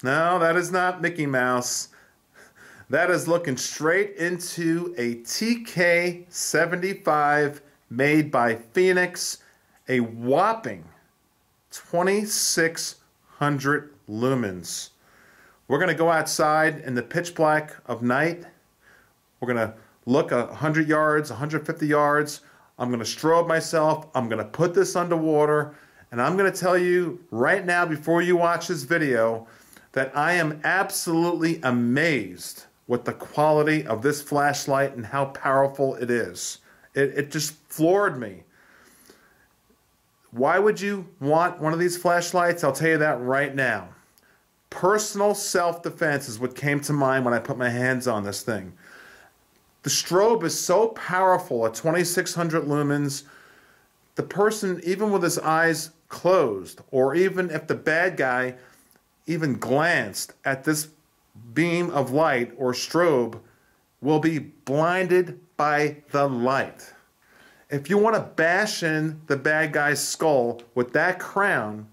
No, that is not Mickey Mouse. That is looking straight into a TK75 made by Fenix, a whopping 2,600 lumens. We're going to go outside in the pitch black of night. We're going to look 100 yards, 150 yards. I'm going to strobe myself. I'm going to put this underwater. And I'm going to tell you right now before you watch this video that I am absolutely amazed with the quality of this flashlight and how powerful it is. It just floored me. Why would you want one of these flashlights? I'll tell you that right now. Personal self-defense is what came to mind when I put my hands on this thing. The strobe is so powerful at 2,600 lumens, the person, even with his eyes closed, or even if the bad guy even glanced at this beam of light or strobe, will be blinded by the light. If you want to bash in the bad guy's skull with that crown,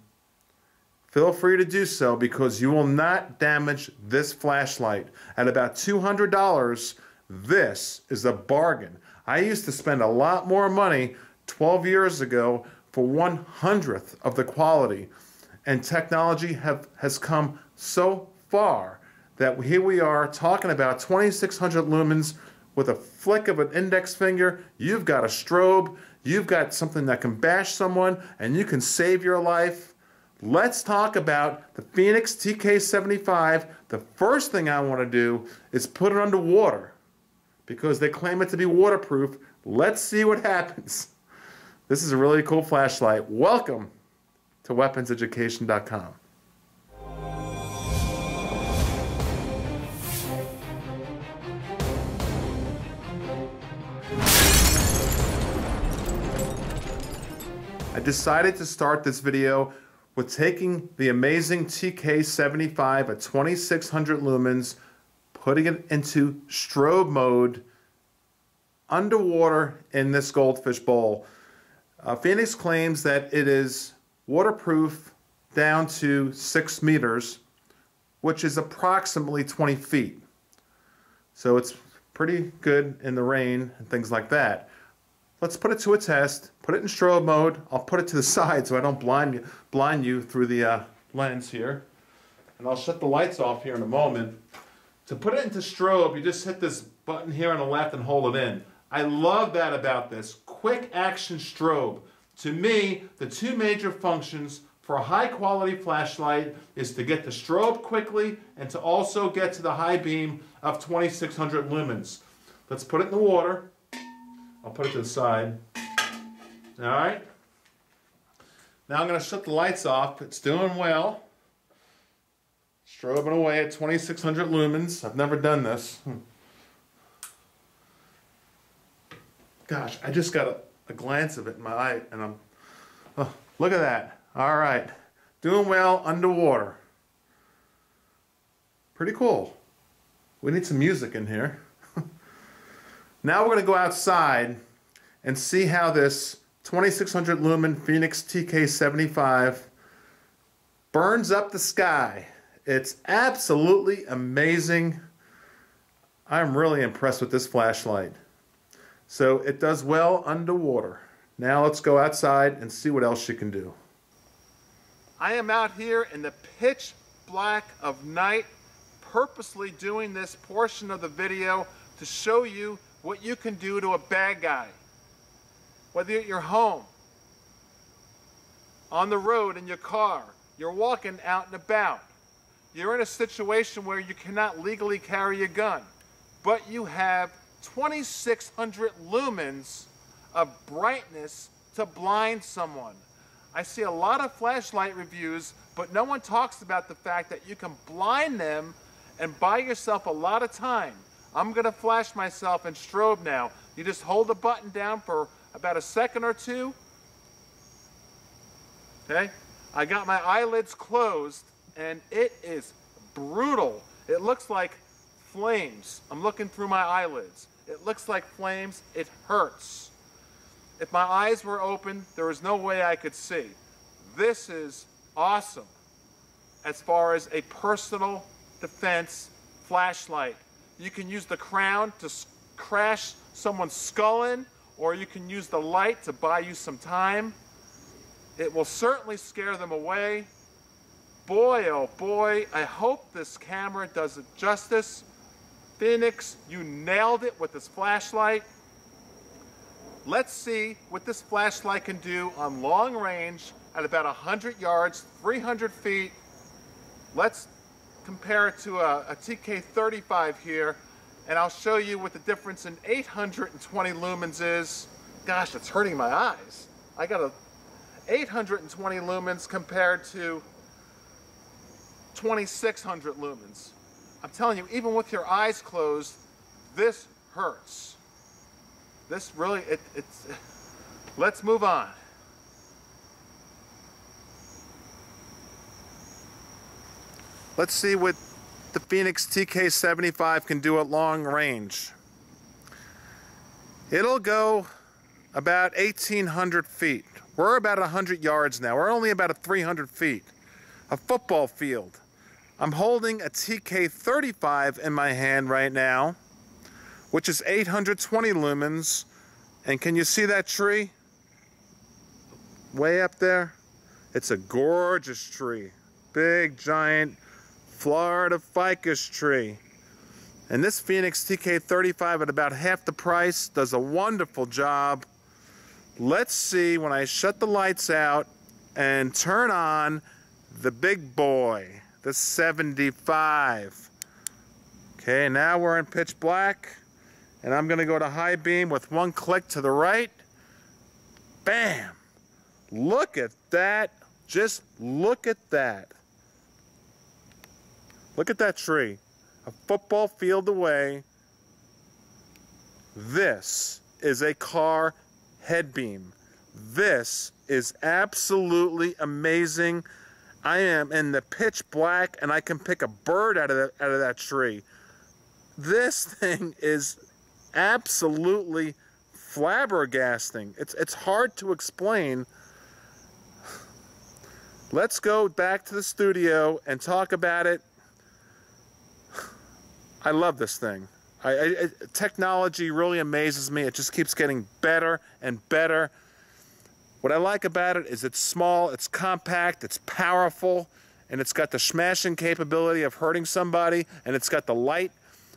feel free to do so, because you will not damage this flashlight. At about $200, this is a bargain. I used to spend a lot more money 12 years ago for 1/100th of the quality. And technology has come so far that here we are talking about 2,600 lumens with a flick of an index finger. You've got a strobe, you've got something that can bash someone, and you can save your life. Let's talk about the Fenix TK75. The first thing I want to do is put it underwater because they claim it to be waterproof. Let's see what happens. This is a really cool flashlight. Welcome to weaponseducation.com. I decided to start this video with taking the amazing TK75 at 2,600 lumens, putting it into strobe mode underwater in this goldfish bowl. Fenix claims that it is waterproof down to 6 meters, which is approximately 20 feet. So it's pretty good in the rain and things like that. Let's put it to a test, put it in strobe mode. I'll put it to the side so I don't blind you through the lens here. And I'll shut the lights off here in a moment. To put it into strobe, you just hit this button here on the left and hold it in. I love that about this. Quick action strobe. To me, the two major functions for a high quality flashlight is to get the strobe quickly and to also get to the high beam of 2,600 lumens. Let's put it in the water. I'll put it to the side. Alright. Now I'm going to shut the lights off. It's doing well. Strobing away at 2,600 lumens. I've never done this. Gosh, I just got a glance of it in my eye, and oh, look at that. Alright. Doing well underwater. Pretty cool. We need some music in here. Now we're going to go outside and see how this 2,600 lumen Fenix TK75 burns up the sky. It's absolutely amazing. I'm really impressed with this flashlight. So it does well underwater. Now let's go outside and see what else you can do. I am out here in the pitch black of night, purposely doing this portion of the video to show you what you can do to a bad guy. Whether you're at your home, on the road in your car, you're walking out and about, you're in a situation where you cannot legally carry a gun, but you have 2,600 lumens of brightness to blind someone. I see a lot of flashlight reviews, but no one talks about the fact that you can blind them and buy yourself a lot of time. I'm going to flash myself in strobe now. You just hold the button down for about a second or two. Okay? I got my eyelids closed and it is brutal. It looks like flames. I'm looking through my eyelids. It looks like flames. It hurts. If my eyes were open, there was no way I could see. This is awesome. as far as a personal defense flashlight. You can use the crown to crash someone's skull in, or you can use the light to buy you some time. It will certainly scare them away. Boy, oh boy, I hope this camera does it justice. Fenix, you nailed it with this flashlight. Let's see what this flashlight can do on long range at about 100 yards, 300 feet. Let's compare it to a TK75 here, and I'll show you what the difference in 820 lumens is. Gosh, it's hurting my eyes. I got a 820 lumens compared to 2600 lumens. I'm telling you, even with your eyes closed, this hurts. This really, it's, let's move on. Let's see what the Fenix TK75 can do at long range. It'll go about 1,800 feet. We're about 100 yards now. We're only about 300 feet. A football field. I'm holding a TK35 in my hand right now, which is 820 lumens. And can you see that tree? Way up there? It's a gorgeous tree. Big, giant Florida ficus tree. And this Fenix TK35 at about half the price does a wonderful job. Let's see when I shut the lights out and turn on the big boy, the 75. Okay, now we're in pitch black, and I'm gonna go to high beam with one click to the right. Bam! Look at that. Just look at that. Look at that tree. A football field away. This is a car head beam. This is absolutely amazing. I am in the pitch black and I can pick a bird out of that tree. This thing is absolutely flabbergasting. It's hard to explain. Let's go back to the studio and talk about it. I love this thing. Technology really amazes me. It just keeps getting better and better. What I like about it is it's small, it's compact, it's powerful, and it's got the smashing capability of hurting somebody, and it's got the light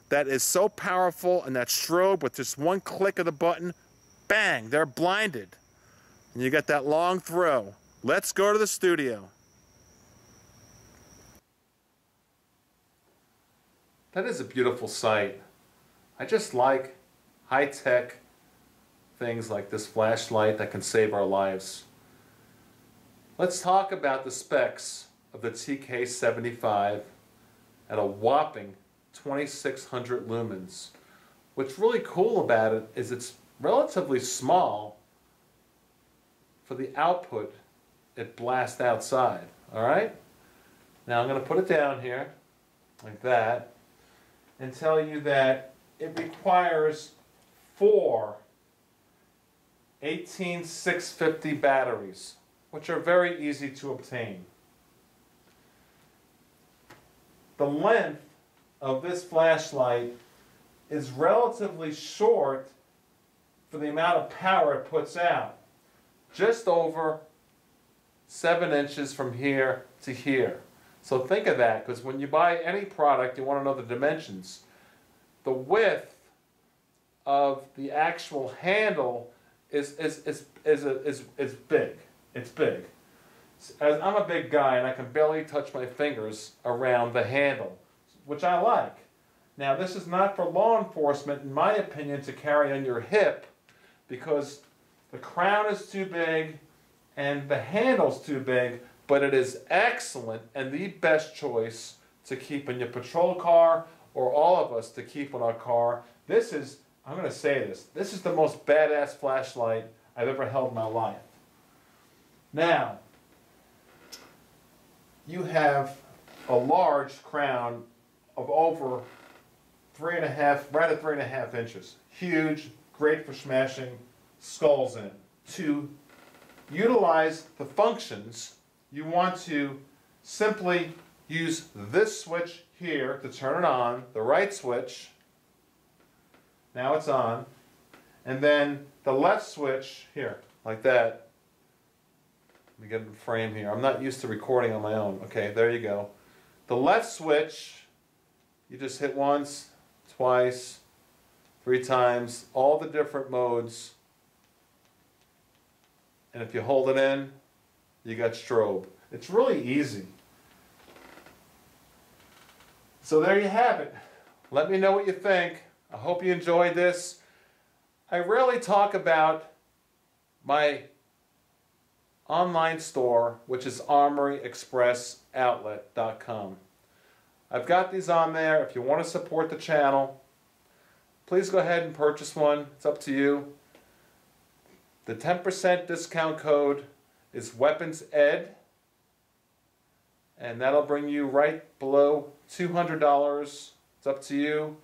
that is so powerful, and that strobe with just one click of the button, bang, they're blinded. And you got that long throw. Let's go to the studio. That is a beautiful sight. I just like high-tech things like this flashlight that can save our lives. Let's talk about the specs of the TK75 at a whopping 2600 lumens. What's really cool about it is it's relatively small for the output it blasts outside. Alright? Now I'm going to put it down here like that and tell you that it requires 4 18650 batteries, which are very easy to obtain. The length of this flashlight is relatively short for the amount of power it puts out. Just over 7 inches from here to here. So think of that, because when you buy any product, you want to know the dimensions. The width of the actual handle is big. It's big. As I'm a big guy and I can barely touch my fingers around the handle, which I like. Now this is not for law enforcement, in my opinion, to carry on your hip, because the crown is too big and the handle's too big, but it is excellent and the best choice to keep in your patrol car, or all of us to keep in our car. This is, I'm going to say this is the most badass flashlight I've ever held in my life. Now, you have a large crown of over 3.5, right at 3.5 inches. Huge, great for smashing skulls in. To utilize the functions, you want to simply use this switch here to turn it on, the right switch. Now it's on. And then the left switch here, like that. Let me get it in frame here. I'm not used to recording on my own. Okay, there you go. The left switch, you just hit once, twice, 3 times, all the different modes. And if you hold it in, you got strobe. It's really easy. So there you have it. Let me know what you think. I hope you enjoyed this. I rarely talk about my online store, which is armoryexpressoutlet.com. I've got these on there. If you want to support the channel, please go ahead and purchase one. It's up to you. The 10% discount code is weaponsed, and that'll bring you right below $200. It's up to you.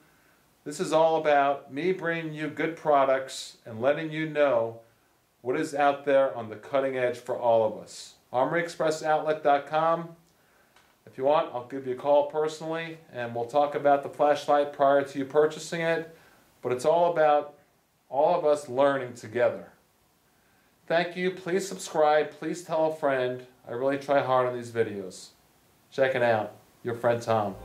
This is all about me bringing you good products and letting you know what is out there on the cutting edge for all of us. ArmoryExpressOutlet.com. If you want, I'll give you a call personally and we'll talk about the flashlight prior to you purchasing it. But it's all about all of us learning together. Thank you. Please subscribe. Please tell a friend. I really try hard on these videos. Check it out. Your friend Tom.